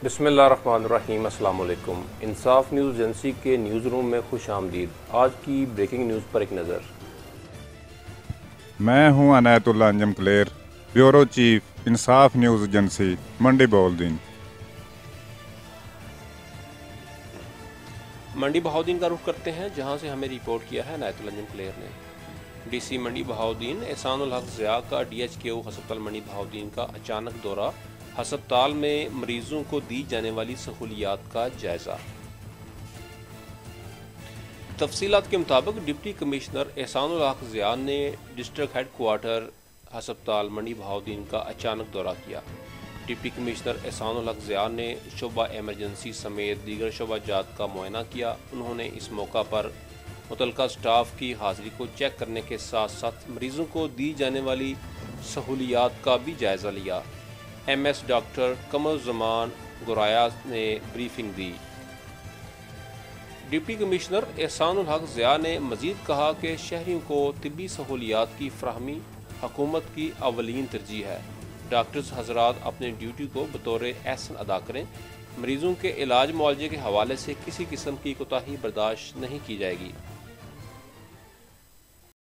بسم اللہ الرحمن الرحیم۔ السلام علیکم۔ انصاف نیوز ایجنسی کے نیوز روم میں خوش آمدید۔ آج کی بریکنگ نیوز پر ایک نظر۔ میں ہوں عنایت اللہ انجم کلیر، بیورو چیف انصاف نیوز ایجنسی منڈی بہاؤالدین۔ منڈی بہاؤالدین کا رخ کرتے ہیں، جہاں سے ہمیں رپورٹ کیا ہے عنایت اللہ انجم کلیر نے۔ ڈی سی منڈی بہاؤالدین احسان الحق ضیاء کا DHKO ہسپتال منڈی بہاؤالدین کا اچانک دورہ، ہسپتال میں مریضوں کو دی جانے والی سہولیات کا جائزہ۔ تفصیلات کے مطابق ڈپٹی کمشنر احسان الحق ضیاء نے ڈسٹرکٹ ہیڈ کوارٹر ہسپتال منڈی بہاؤالدین کا اچانک دورہ کیا۔ ڈپٹی کمشنر احسان الحق ضیاء نے شعبہ ایمرجنسی سمیت دیگر شعبہ جات کا معائنہ کیا۔ انہوں نے اس موقع پر متعلقہ سٹاف کی حاضری کو چیک کرنے کے ساتھ ساتھ مریضوں کو دی جانے والی سہولیات کا بھی جائزہ لیا۔ MS ڈاکٹر قمر الزمان گورایا نے بریفنگ دی۔ ڈپٹی کمشنر احسان الحق ضیاء نے مزید کہا کہ شہریوں کو طبی سہولیات کی فراہمی حکومت کی اولین ترجیح ہے۔ ڈاکٹرز حضرات اپنی ڈیوٹی کو بطور احسن ادا کریں۔ مریضوں کے علاج معالجے کے حوالے سے کسی قسم کی کوتاہی برداشت نہیں کی جائے گی۔